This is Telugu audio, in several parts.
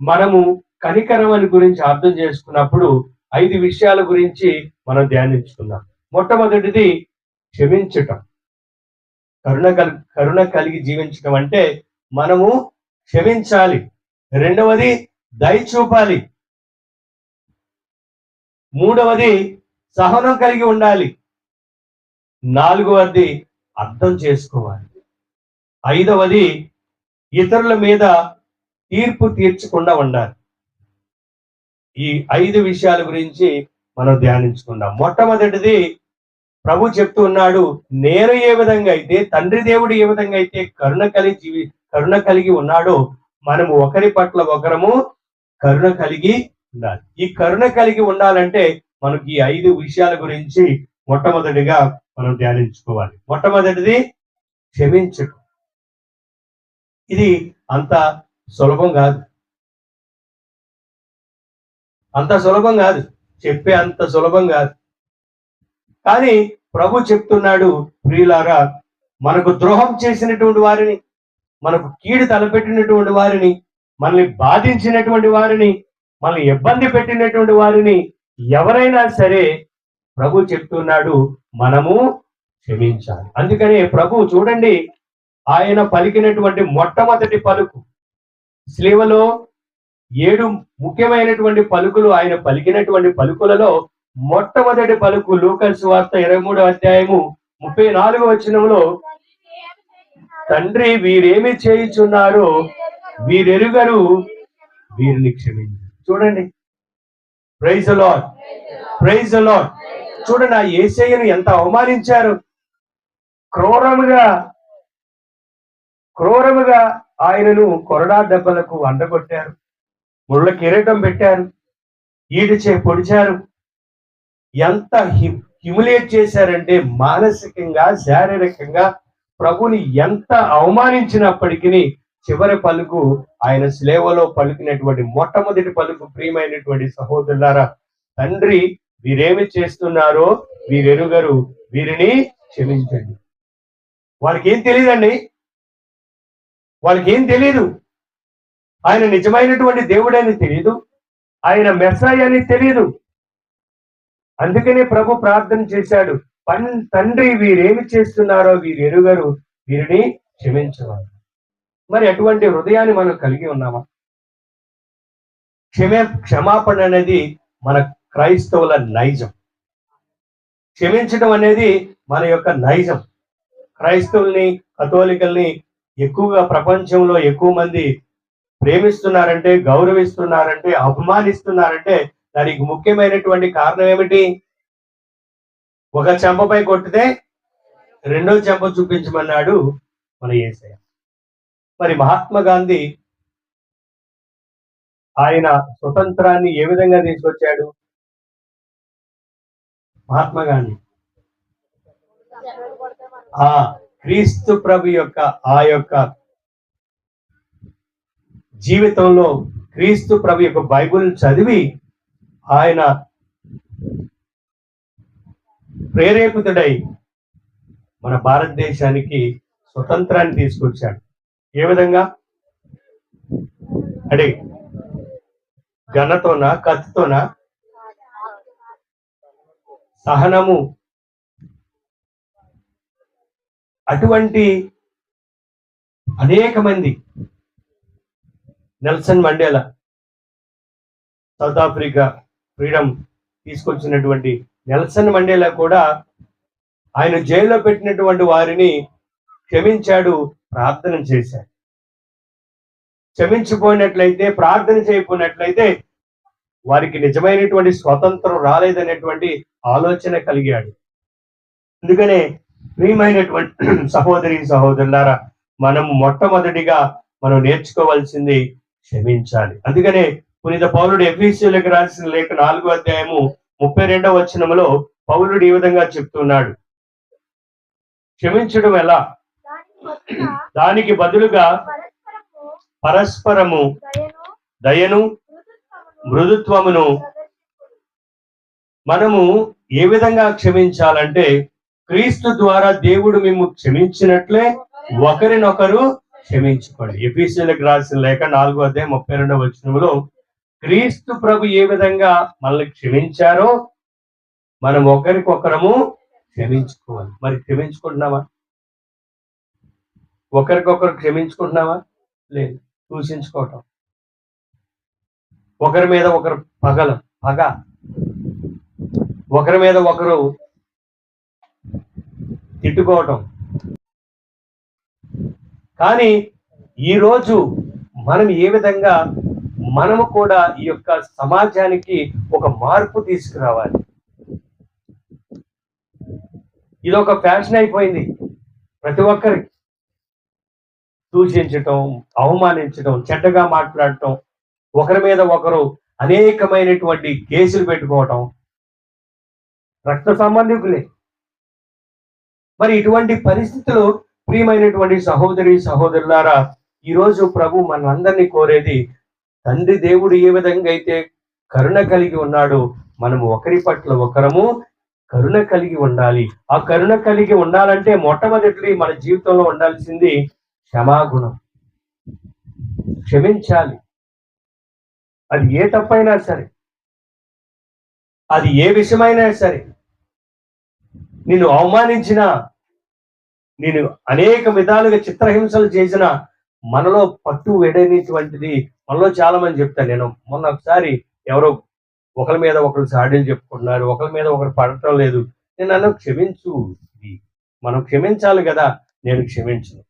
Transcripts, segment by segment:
మనము కనికరం అని గురించి అర్థం చేసుకున్నప్పుడు 5 విషయాల గురించి మనం ధ్యానించుకుందాం. మొట్టమొదటిది క్షమించటం. కరుణ కలిగి జీవించడం అంటే మనము క్షమించాలి. రెండవది దయ చూపాలి. మూడవది సహనం కలిగి ఉండాలి. నాలుగవది అర్థం చేసుకోవాలి. ఐదవది ఇతరుల మీద తీర్పు తీర్చకుండా ఉండాలి. ఈ 5 విషయాల గురించి మనం ధ్యానించుకుందాం. మొట్టమొదటిది ప్రభు చెప్తూ ఉన్నాడు, నేను ఏ విధంగా అయితే తండ్రి దేవుడు ఏ విధంగా అయితే కరుణ కలిగి ఉన్నాడో మనము ఒకరి పట్ల ఒకరము కరుణ కలిగి ఉండాలి. ఈ కరుణ కలిగి ఉండాలంటే మనకి ఈ 5 విషయాల గురించి మొట్టమొదటిగా మనం ధ్యానించుకోవాలి. మొట్టమొదటిది క్షమించటం. ఇది అంత సులభం కాదు, చెప్పే అంత సులభం కాదు. కానీ ప్రభు చెప్తున్నాడు, ప్రియులారా, మనకు ద్రోహం చేసినటువంటి వారిని, మనకు కీడు తలపెట్టినటువంటి వారిని, మనల్ని బాధించినటువంటి వారిని, మనల్ని ఇబ్బంది పెట్టినటువంటి వారిని ఎవరైనా సరే ప్రభు చెప్తున్నాడు మనము క్షమించాలి. అందుకనే ప్రభు చూడండి, ఆయన పలికినటువంటి మొట్టమొదటి పలుకు, శిలువలో 7 ముఖ్యమైనటువంటి పలుకులు ఆయన పలికినటువంటి పలుకులలో మొట్టమొదటి పలుకు లూకా సువార్త 23వ అధ్యాయము 34వ వచనంలో, తండ్రి వీరేమి చేయుచున్నారో వీరెరుగరు, వీరిని క్షమించు. చూడండి, praise the Lord, praise the Lord. చూడండి, ఆ యేసయ్యను ఎంత అవమానించారు. క్రూరముగా ఆయనను కొరడా దెబ్బలకు అండగొట్టారు, ముళ్ళ కిరీటం పెట్టారు, ఈడిచే పొడిచారు. ఎంత హ్యూమిలియేట్ చేశారంటే మానసికంగా, శారీరకంగా ప్రభుని ఎంత అవమానించినప్పటికీ చివరి పలుకు, ఆయన శిలువలో పలుకినటువంటి మొట్టమొదటి పలుకు, ప్రియమైనటువంటి సహోదరులారా, తండ్రి వీరేమి చేస్తున్నారో వీరెరుగరు, వీరిని క్షమించండి. వాళ్ళకి ఏం తెలియదండి, వాళ్ళకి ఏం తెలియదు. ఆయన నిజమైనటువంటి దేవుడని తెలియదు, ఆయన మెస్సాయి అని తెలియదు. అందుకనే ప్రభు ప్రార్థన చేశాడు, తండ్రి వీరేమి చేస్తున్నారో వీరెరుగరు, వీరిని క్షమించవాలి. మరి అటువంటి హృదయాన్ని మనం కలిగి ఉన్నామా? క్షమాపణ అనేది మన క్రైస్తవుల నైజం. క్షమించడం అనేది మన యొక్క నైజం. క్రైస్తవుల్ని, కథోలికల్ని ఎక్కువగా ప్రపంచంలో ఎక్కువ మంది ప్రేమిస్తున్నారంటే, గౌరవిస్తున్నారంటే, అభిమానిస్తున్నారంటే దానికి ముఖ్యమైనటువంటి కారణం ఏమిటి? ఒక చెంపపై కొట్టితే రెండో చెంప చూపించమన్నాడు మన యేసయ్య. మరి మహాత్మా గాంధీ ఆయన స్వతంత్రాన్ని ఏ విధంగా తీసుకొచ్చాడు? మహాత్మా గాంధీ క్రీస్తు ప్రభు యొక్క ఆ యొక్క జీవితంలో క్రీస్తు ప్రభు యొక్క బైబిల్ చదివి ఆయన ప్రేరేపితుడై మన భారతదేశానికి స్వతంత్రాన్ని తీసుకొచ్చాడు. ఏ విధంగా? అంటే ఘనతోనా, కత్తితోనా? సహనము. అటువంటి అనేక మంది, Nelson Mandela, south Africa freedom తీసుకొచ్చినటువంటి నెల్సన్ మండేలా కూడా ఆయన జైల్లో పెట్టినటువంటి వారిని క్షమించాడు, ప్రార్థన చేశాడు. క్షమించిపోయినట్లయితే, ప్రార్థన చేయకపోయినట్లయితే వారికి నిజమైనటువంటి స్వతంత్రం రాలేదనేటువంటి ఆలోచన కలిగాడు. అందుకనే ప్రియమైనటువంటి సహోదరి సహోదరులారా, మనము మొట్టమొదటిగా మనం నేర్చుకోవాల్సింది క్షమించాలి. అందుకనే పునీత పౌలుడు ఎఫెసీయులకు రాసిన లేఖ 4వ అధ్యాయము 32వ వచనములో పౌలుడు ఈ విధంగా చెప్తున్నాడు, క్షమించడం ఎలా? దానికి బదులుగా పరస్పరము దయను, మృదుత్వమును మనము ఏ విధంగా క్షమించాలంటే, క్రీస్తు ద్వారా దేవుడు మేము క్షమించినట్లే ఒకరినొకరు క్షమించుకోండి. ఎఫెసీయులకు రాసిన లేఖ 4:32 క్రీస్తు ప్రభు ఏ విధంగా మనల్ని క్షమించారో మనం ఒకరికొకరము క్షమించుకోవాలి. మరి క్షమించుకుంటున్నావా? ఒకరికొకరు క్షమించుకుంటున్నావా? లేదు. దూషించుకోవటం, ఒకరి మీద ఒకరు పగ, ఒకరి మీద ఒకరు తిట్టుకోవటం. కానీ ఈరోజు మనం ఏ విధంగా మనము కూడా ఈ యొక్క సమాజానికి ఒక మార్పు తీసుకురావాలి. ఇది ఒక ఫ్యాషన్ అయిపోయింది. ప్రతి ఒక్కరికి దూషించటం, అవమానించటం, చెడ్డగా మాట్లాడటం, ఒకరి మీద ఒకరు అనేకమైనటువంటి కేసులు పెట్టుకోవటం, రక్త సంబంధికులే. మరి ఇటువంటి పరిస్థితులు ప్రియమైనటువంటి సహోదరి సహోదరులారా, ఈరోజు ప్రభు మనందరినీ కోరేది, తండ్రి దేవుడు ఏ విధంగా అయితే కరుణ కలిగి ఉన్నాడో మనము ఒకరి పట్ల ఒకరము కరుణ కలిగి ఉండాలి. ఆ కరుణ కలిగి ఉండాలంటే మొట్టమొదటి మన జీవితంలో ఉండాల్సింది క్షమాగుణం. క్షమించాలి. అది ఏ తప్పైనా సరే, అది ఏ విషయమైనా సరే, నిన్ను అవమానించినా, నేను అనేక విధాలుగా చిత్రహింసలు చేసిన మనలో పట్టు వెడనేటువంటిది మనలో చాలా మంది చెప్తాను. నేను మొన్న ఒకసారి ఎవరో ఒకరి మీద ఒకరు సాడీలు చెప్పుకుంటున్నారు, ఒకరి మీద ఒకరు పడటం లేదు. నేను నన్ను క్షమించు, మనం క్షమించాలి కదా. నేను క్షమించను.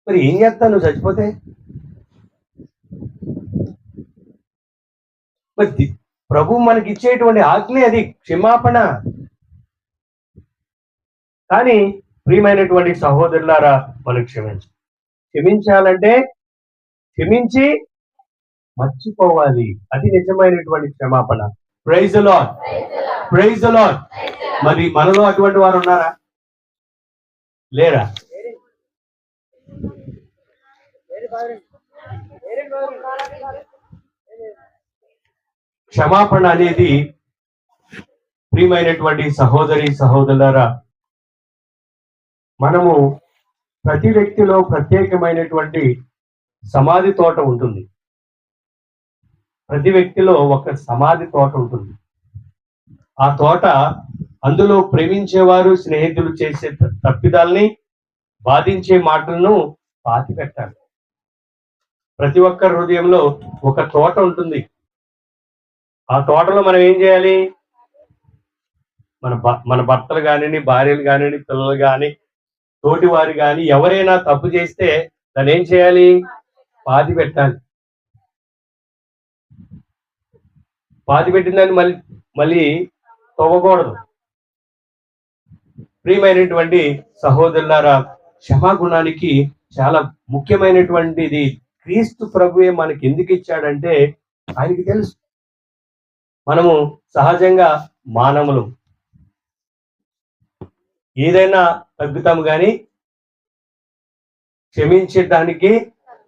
మరి ఏం చేస్తాను? నువ్వు చచ్చిపోతే మరి ప్రభు మనకి ఇచ్చేటువంటి ఆజ్ఞ అది, క్షమాపణ. కానీ ప్రియమైనటువంటి సహోదరులారా, మనం క్షమించాలంటే క్షమించి మర్చిపోవాలి. అది నిజమైనటువంటి క్షమాపణ. Praise the Lord, praise the Lord. మరి మనలో అటువంటి వారు ఉన్నారా? లేరా? క్షమాపణ అనేది ప్రియమైనటువంటి సహోదరి సహోదరులారా, మనము ప్రతి వ్యక్తిలో ప్రత్యేకమైనటువంటి సమాధి తోట ఉంటుంది. ప్రతి వ్యక్తిలో ఒక సమాధి తోట ఉంటుంది. ఆ తోట, అందులో ప్రేమించేవారు, స్నేహితులు చేసే తప్పిదాల్ని, బాధించే మాటలను పాతి పెట్టాలి. ప్రతి ఒక్కరి హృదయంలో ఒక తోట ఉంటుంది. ఆ తోటలో మనం ఏం చేయాలి? మన భర్తలు కానివ్వండి, భార్యలు కానివ్వండి, పిల్లలు కానీ, తోటి వారు కానీ ఎవరైనా తప్పు చేస్తే దాన్ని ఏం చేయాలి? పాతి పెట్టాలి. పాతి పెట్టిందని మళ్ళీ తవ్వకూడదు. ప్రియమైనటువంటి సహోదరులారా, క్షమాగుణానికి చాలా ముఖ్యమైనటువంటిది క్రీస్తు ప్రభువే మనకి ఎందుకు ఇచ్చాడంటే ఆయనకి తెలుసు. మనము సహజంగా మానవులు, ఏదైనా తగ్గుతాము కానీ క్షమించడానికి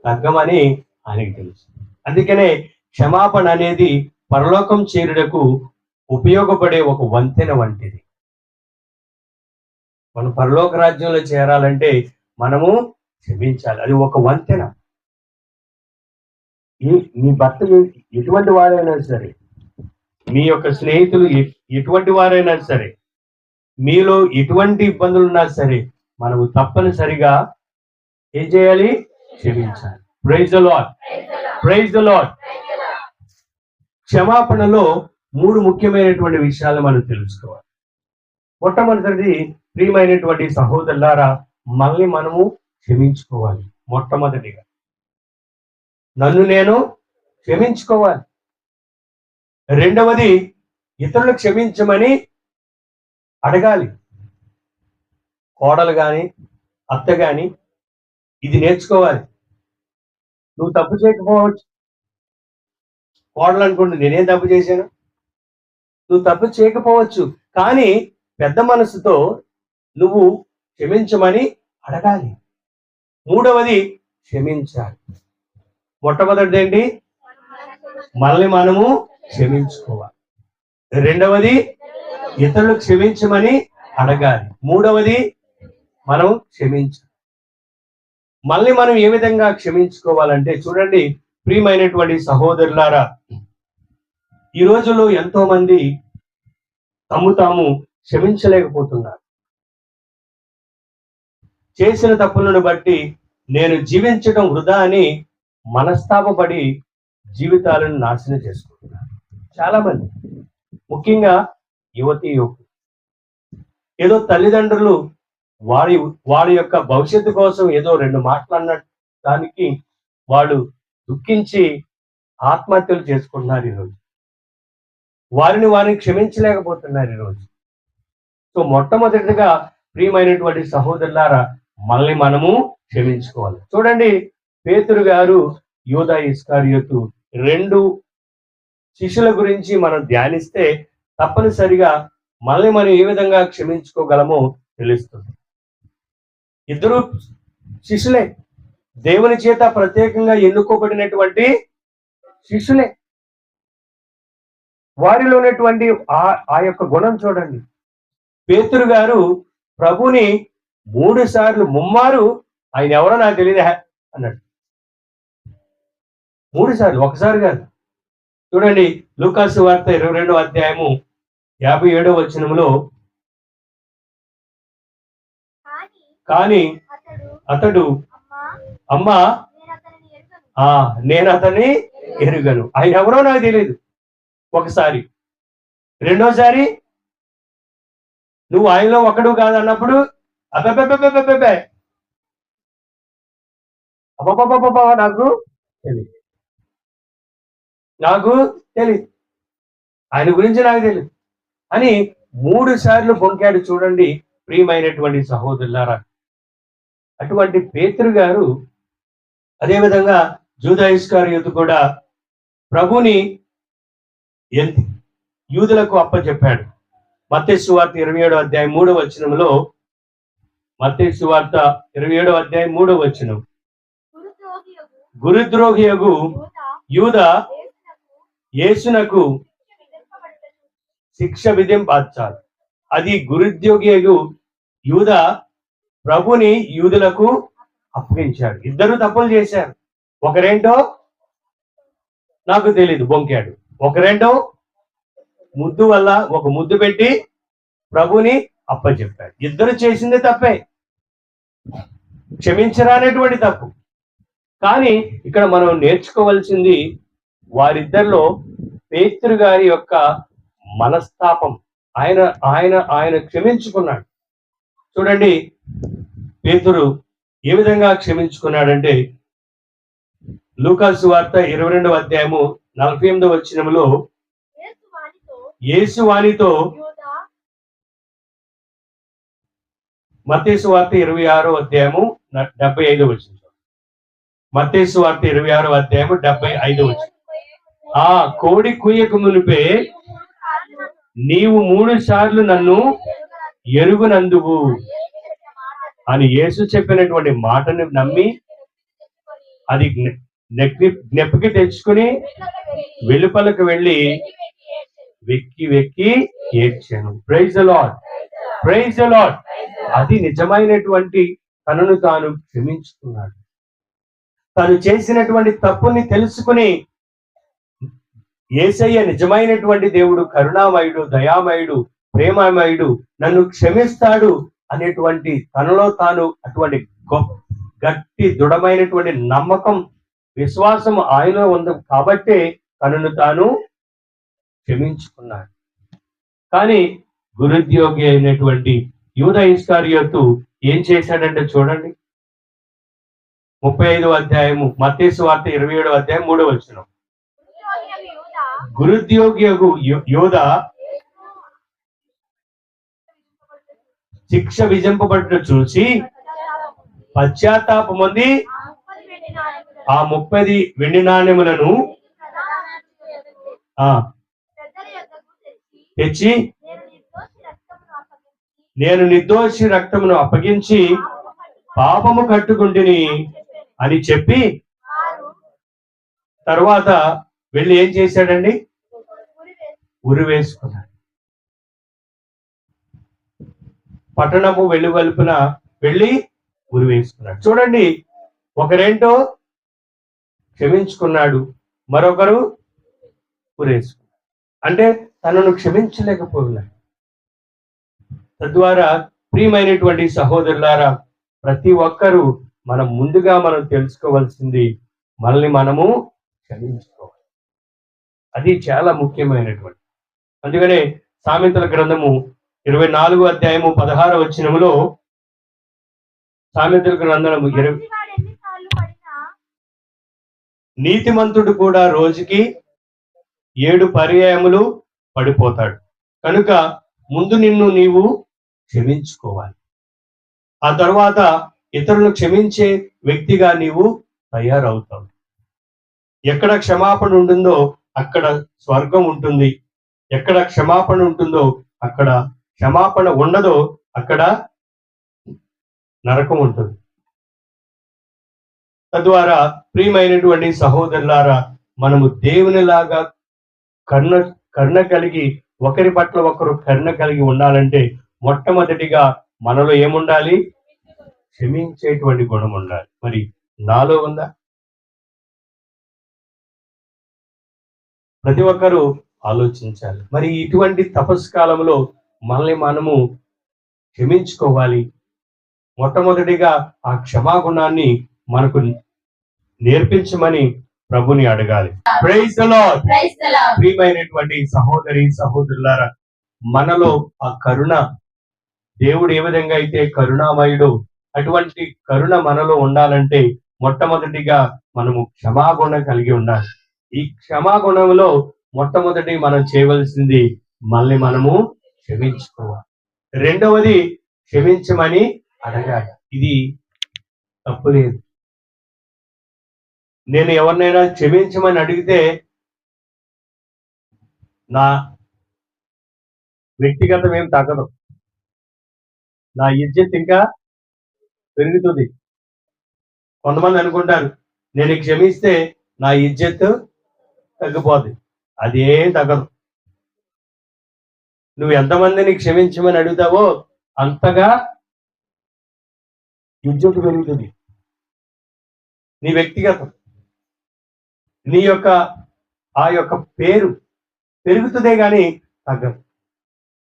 తగ్గమని ఆయనకి తెలుసు. అందుకనే క్షమాపణ అనేది పరలోకం చేరుటకు ఉపయోగపడే ఒక వంతెన వంటిది. మనం పరలోక రాజ్యంలో చేరాలంటే మనము క్షమించాలి. అది ఒక వంతెన. మీ భర్త ఎటువంటి వారైనా సరే, మీ యొక్క స్నేహితులు ఎటువంటి వారైనా సరే, మీలో ఎటువంటి ఇబ్బందులు ఉన్నా సరే, మనము తప్పనిసరిగా ఏం చేయాలి? క్షమించాలి. Praise the Lord, praise the Lord. క్షమాపణలో 3 ముఖ్యమైనటువంటి విషయాలు మనం తెలుసుకోవాలి. మొట్టమొదటిది, ప్రియమైనటువంటి సహోదరులారా, మళ్ళీ మనము క్షమించుకోవాలి. మొట్టమొదటిగా నన్ను నేను క్షమించుకోవాలి. రెండవది, ఇతరులు క్షమించమని అడగాలి. కోడలు కానీ, అత్త కానీ ఇది నేర్చుకోవాలి. నువ్వు తప్పు చేయకపోవచ్చు. కోడలు అనుకోండి, నేనేం తప్పు చేశాను? నువ్వు తప్పు చేయకపోవచ్చు, కానీ పెద్ద మనసుతో నువ్వు క్షమించమని అడగాలి. మూడవది, క్షమించాలి. మొట్టమొదటిది ఏంటి? మనల్ని మనము క్షమించుకోవాలి. రెండవది, ఇతరులు క్షమించమని అడగాలి. మూడవది మనం క్షమించాలి. మళ్ళీ మనం ఏ విధంగా క్షమించుకోవాలంటే చూడండి ప్రియమైనటువంటి సహోదరులారా, ఈ రోజుల్లో ఎంతో మంది తాము క్షమించలేకపోతున్నారు. చేసిన తప్పులను బట్టి నేను జీవించడం వృధా అని మనస్తాపపడి జీవితాలను నాశనం చేసుకుంటున్నారు చాలా మంది, ముఖ్యంగా యువతి యువకులు. ఏదో తల్లిదండ్రులు వారి యొక్క భవిష్యత్తు కోసం ఏదో రెండు మాటలు అన్న దానికి వాళ్ళు దుఃఖించి ఆత్మహత్యలు చేసుకుంటున్నారు ఈరోజు. వారిని క్షమించలేకపోతున్నారు ఈరోజు. సో మొట్టమొదటిగా ప్రియమైనటువంటి సహోదరులారా, మళ్ళీ మనము క్షమించుకోవాలి. చూడండి పేతురు గారు, యూదా ఇస్కారియోతు, రెండు శిష్యుల గురించి మనం ధ్యానిస్తే తప్పనిసరిగా మళ్ళీ మనం ఏ విధంగా క్షమించుకోగలమో తెలుస్తుంది. ఇద్దరు శిష్యులే, దేవుని చేత ప్రత్యేకంగా ఎన్నుకోబడినటువంటి శిష్యులే. వారిలో ఉన్నటువంటి ఆ యొక్క గుణం చూడండి. పేతురు గారు ప్రభుని 3 సార్లు ముమ్మారు ఆయన ఎవరో నాకు తెలియదు అన్నాడు. 3 సార్లు, ఒకసారి కాదు. చూడండి లూకాసు వార్త 22వ అధ్యాయము 57వ వచనంలో, కానీ అతడు అమ్మా నేను అతన్ని ఎరుగను. ఆయన ఎవరో నాకు తెలియదు ఒకసారి. రెండోసారి నువ్వు ఆయనలో ఒకడు కాదన్నప్పుడు అబ్బబ్బబ్బబ్బబ్బబ్బే అబ్బబ్బబ్బబ్బ నాకు తెలియదు ఆయన గురించి నాకు తెలియదు అని 3 సార్లు బొంకాడు. చూడండి ప్రియమైనటువంటి సహోదరులారా, అటువంటి పేతురు గారు, అదేవిధంగా యూదా ఇస్కారియోతు కూడా ప్రభుని యూదులకు అప్పచెప్పాడు. మత్తయి సువార్త 27వ అధ్యాయం 3వ వచనంలో, మత్తయి సువార్త 27వ అధ్యాయం 3వ వచనం, గురుద్రోహియగు యూదా యేసునకు శిక్ష విధించాలి. అది గురుద్రోహియగు యూదా ప్రభుని యూదులకు అప్పగించాడు. ఇద్దరు తప్పులు చేశారు. ఒకరేంటో నాకు తెలీదు బొంకాడు, ఒకరేంటో ముద్దు వల్ల ఒక ముద్దు పెట్టి ప్రభుని అప్పచెప్పాడు. ఇద్దరు చేసిందే తప్పే, క్షమించరానటువంటి తప్పు. కానీ ఇక్కడ మనం నేర్చుకోవాల్సింది వారిద్దరిలో పేతురు గారి యొక్క మనస్తాపం. ఆయన ఆయన ఆయన క్షమించుకున్నాడు. చూడండి పేతురు ఏ విధంగా క్షమించుకున్నాడంటే, లూకాసు వార్త 22వ అధ్యాయము 48వ వచనములో, యేసు వానితో, మత్తయి సువార్త 26వ అధ్యాయము 75వ వచనం, మత్తయి సువార్త 26వ అధ్యాయము 75వ వచనం, కోడి కూయక మునిపే నీవు 3 సార్లు నన్ను ఎరుగునందువు అని యేసు చెప్పినటువంటి మాటను నమ్మి అది నెప్పికి తెచ్చుకుని వెలుపలకు వెళ్ళి వెక్కి వెక్కి ఏడ్చాను. Praise the Lord, praise the Lord. అది నిజమైనటువంటి తనను తాను క్షమించుకున్నాడు. తను చేసినటువంటి తప్పుని తెలుసుకుని యేసయ్య నిజమైనటువంటి దేవుడు, కరుణామయుడు, దయామయుడు, ప్రేమమయుడు, నన్ను క్షమిస్తాడు అనేటువంటి తనలో తాను అటువంటి గట్టి దృఢమైనటువంటి నమ్మకం, విశ్వాసం ఆయనలో ఉంది కాబట్టి తనను తాను క్షమించుకున్నాడు. కానీ గురుద్యోగి అయినటువంటి యూదా ఇస్కారియోతు ఏం చేశాడంటే చూడండి 35వ అధ్యాయము, మత్తయి సువార్త 27వ అధ్యాయం 3వ వచనం, గురుద్యోగి యూదా శిక్ష విధింపబడుట చూసి పశ్చాత్తాపం పొంది ఆ 30 వెండి నాణ్యములను తెచ్చి నేను నిర్దోషి రక్తమును అప్పగించి పాపము కట్టుకుంటుని అని చెప్పి తర్వాత వెళ్ళి ఏం చేశాడండి? ఉరి వేసుకున్నాడు. పట్టణము వెలువలుపున వెళ్ళి ఉరి వేసుకున్నాడు. చూడండి, ఒకరేంటో క్షమించుకున్నాడు, మరొకరు ఉరేసుకున్నాడు. అంటే తనను క్షమించలేకపోయినాడు. తద్వారా ప్రియమైనటువంటి సహోదరులారా, ప్రతి ఒక్కరూ మనం తెలుసుకోవాల్సింది మనల్ని మనము క్షమించుకోవాలి. అది చాలా ముఖ్యమైనటువంటి. అందుకనే సామెతల గ్రంథము 24వ అధ్యాయము 16వ వచనములో, సామెతల గ్రంథము నీతిమంతుడు కూడా రోజుకి 7 పర్యాయములు పడిపోతాడు. కనుక ముందు నిన్ను నీవు క్షమించుకోవాలి. ఆ తర్వాత ఇతరులను క్షమించే వ్యక్తిగా నీవు తయారవుతావు. ఎక్కడ క్షమాపణ ఉంటుందో అక్కడ స్వర్గం ఉంటుంది. ఎక్కడ క్షమాపణ ఉంటుందో అక్కడ, క్షమాపణ ఉండదో అక్కడ నరకం ఉంటుంది. తద్వారా ప్రియమైనటువంటి సహోదరులారా, మనము దేవునిలాగా కరుణ కలిగి, ఒకరి పట్ల ఒకరు కరుణ కలిగి ఉండాలంటే మొట్టమొదటిగా మనలో ఏముండాలి? క్షమించేటువంటి గుణం ఉండాలి. మరి నాలో ఉందా? ప్రతి ఒక్కరూ ఆలోచించాలి. మరి ఇటువంటి తపస్కాలంలో మనల్ని మనము క్షమించుకోవాలి. మొట్టమొదటిగా ఆ క్షమాగుణాన్ని మనకు నేర్పించమని ప్రభుని అడగాలి. Praise the Lord. ప్రియమైనటువంటి సహోదరి సహోదరులారా, మనలో ఆ కరుణ, దేవుడు ఏ విధంగా అయితే కరుణామయుడు, అటువంటి కరుణ మనలో ఉండాలంటే మొట్టమొదటిగా మనము క్షమాగుణం కలిగి ఉండాలి. ఈ క్షమాగుణంలో మొట్టమొదటి మనం చేయవలసింది మనల్ని మనము క్షమించుకోవాలి. రెండవది క్షమించమని అడగాలి. ఇది తప్పు లేదు. నేను ఎవరినైనా క్షమించమని అడిగితే నా వ్యక్తిగతం ఏం తగ్గదు, నా ఇజ్జత్ ఇంకా పెరుగుతుంది. కొంతమంది అనుకుంటారు, నేను క్షమిస్తే నా ఇజ్జత్ తగ్గిపోద్ది. అదేం తగ్గదు. నువ్వు ఎంతమందిని క్షమించమని అడుగుతావో అంతగా ఇజ్జత్ పెరుగుతుంది. నీ వ్యక్తిగతం, నీ యొక్క ఆ యొక్క పేరు పెరుగుతుందే కానీ తగ్గదు.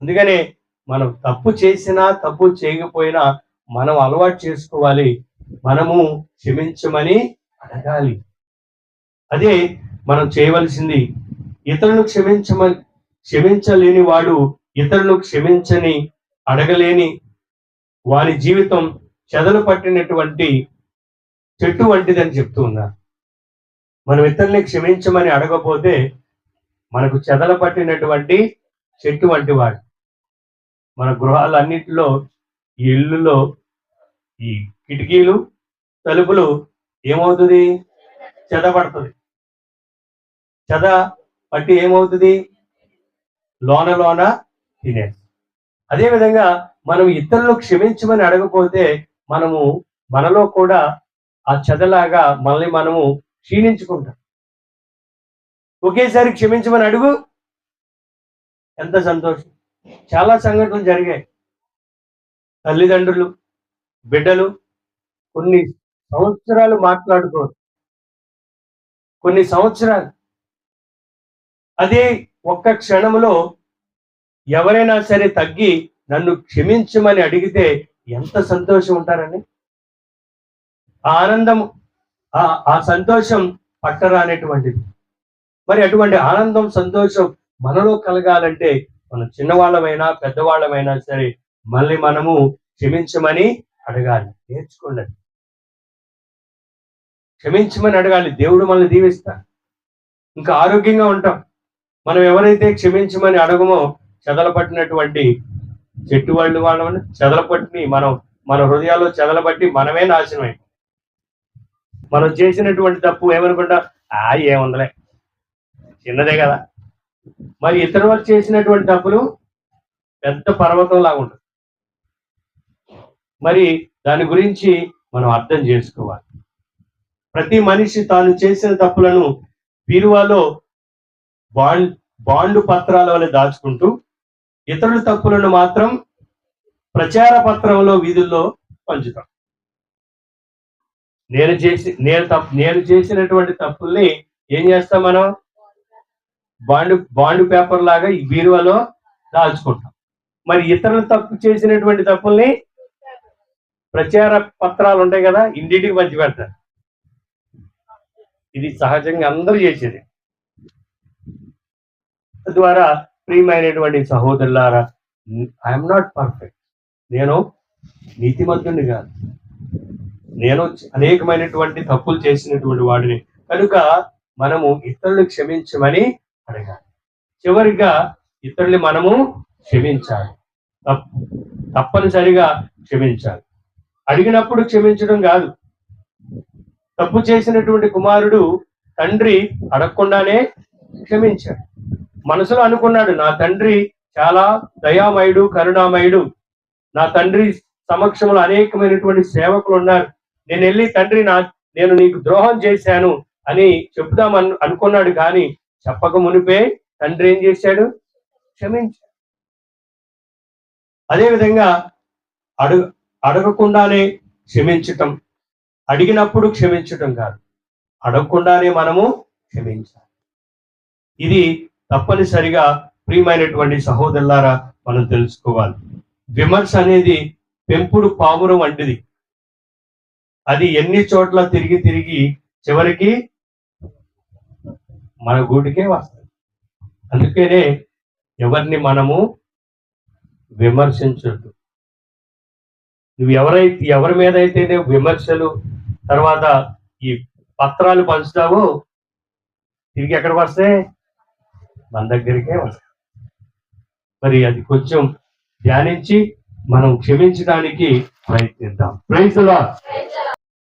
అందుకనే మనం తప్పు చేసినా తప్పు చేయకపోయినా మనం అలవాటు చేసుకోవాలి, మనము క్షమించమని అడగాలి. అదే మనం చేయవలసింది. ఇతరులను క్షమించలేని వాడు, ఇతరులను క్షమించని అడగలేని వారి జీవితం చెదలు పట్టినటువంటి చెట్టు వంటిదని చెప్తూ ఉన్నారు. మనం ఇతరుల్ని క్షమించమని అడగపోతే మనకు చెదల పట్టినటువంటి చెట్టు వంటి వాడు. మన గృహాలన్నిటిలో, ఈ ఇల్లులో ఈ కిటికీలు, తలుపులు ఏమవుతుంది? చెద పడుతుంది. చెద పట్టి ఏమవుతుంది? లోన తినేది. అదేవిధంగా మనం ఇతరులను క్షమించమని అడగపోతే మనలో కూడా ఆ చెదలాగా మనల్ని మనము క్షీణించుకుంటాం. ఒకేసారి క్షమించమని అడుగు, ఎంత సంతోషం. చాలా సంఘటనలు జరిగాయి. తల్లిదండ్రులు, బిడ్డలు కొన్ని సంవత్సరాలు మాట్లాడుకోరు. కొన్ని సంవత్సరాలు. అదే ఒక్క క్షణంలో ఎవరైనా సరే తగ్గి నన్ను క్షమించమని అడిగితే ఎంత సంతోషం ఉంటారండి. ఆ ఆనందం, ఆ సంతోషం పట్టరానేటువంటిది. మరి అటువంటి ఆనందం, సంతోషం మనలో కలగాలంటే మనం చిన్నవాళ్ళమైనా పెద్దవాళ్ళమైనా సరే మళ్ళీ మనము క్షమించమని అడగాలి. నేర్చుకోండి. క్షమించమని అడగాలి. దేవుడు మనల్ని దీవిస్తాడు. ఇంకా ఆరోగ్యంగా ఉంటాం. మనం ఎవరైతే క్షమించమని అడగమో చెదల పట్టినటువంటి చెట్టు వాళ్ళని చెదల పట్టి మన హృదయాల్లో చెదల పట్టి మనమే నాశనమై, మనం చేసినటువంటి తప్పు ఏమనుకుంటా, ఏముందలే, చిన్నదే కదా. మరి ఇతర వాళ్ళు చేసినటువంటి తప్పులు పెద్ద పర్వతం లాగా ఉంటుంది. మరి దాని గురించి మనం అర్థం చేసుకోవాలి. ప్రతి మనిషి తాను చేసిన తప్పులను బీరువాలో బాండు పత్రాల వల్ల దాచుకుంటూ ఇతరుల తప్పులను మాత్రం ప్రచార పత్రంలో వీధుల్లో పంచుతాం. నేను చేసినటువంటి తప్పుల్ని ఏం చేస్తాం మనం? బాండ్ పేపర్ లాగా ఈ బీరువాలో దాచుకుంటాం. మరి ఇతరులు తప్పు చేసినటువంటి తప్పుల్ని ప్రచార పత్రాలు ఉంటాయి కదా, ఇంటింటికి పంచి పెడతారు. ఇది సహజంగా అందరూ చేసేది. తద్వారా ప్రియమైనటువంటి సహోదరులారా, ఐఎమ్ నాట్ పర్ఫెక్ట్, నేను నీతిమంతుడిని కాదు, నేను అనేకమైనటువంటి తప్పులు చేసినటువంటి వాడిని. కనుక మనము ఇతరులు క్షమించమని అడగాలి. చివరిగా ఇతరుల్ని మనము క్షమించాలి. తప్పనిసరిగా క్షమించాలి. అడిగినప్పుడు క్షమించడం కాదు. తప్పు చేసినటువంటి కుమారుడు తండ్రి అడగకుండానే క్షమించాడు. మనసులో అనుకున్నాడు, నా తండ్రి చాలా దయామయుడు, కరుణామయుడు, నా తండ్రి సమక్షంలో అనేకమైనటువంటి సేవకులు ఉన్నారు, నేను వెళ్ళి తండ్రి నేను నీకు ద్రోహం చేశాను అని చెప్దామని అనుకున్నాడు. కానీ చెప్పక మునిపే తండ్రి ఏం చేశాడు? క్షమించాడు. అదేవిధంగా అడగకుండానే క్షమించటం, అడిగినప్పుడు క్షమించటం కాదు, అడగకుండానే మనము క్షమించాలి. ఇది తప్పనిసరిగా ప్రియమైనటువంటి సహోదరులారా మనం తెలుసుకోవాలి. విమర్శ అనేది పెంపుడు పావురం వంటిది. అది ఎన్ని చోట్ల తిరిగి తిరిగి చివరికి మన గూటికే వస్తుంది. అందుకనే ఎవరిని మనము విమర్శించొద్దు. నువ్వు ఎవరి మీద అయితే విమర్శలు తర్వాత ఈ పత్రాలు పంచుతావో తిరిగి ఎక్కడికి వస్తే మన దగ్గరికే వస్తాయి. మరి అది కొంచెం ధ్యానించి మనం క్షమించడానికి ప్రయత్నిద్దాం. Praise the lord.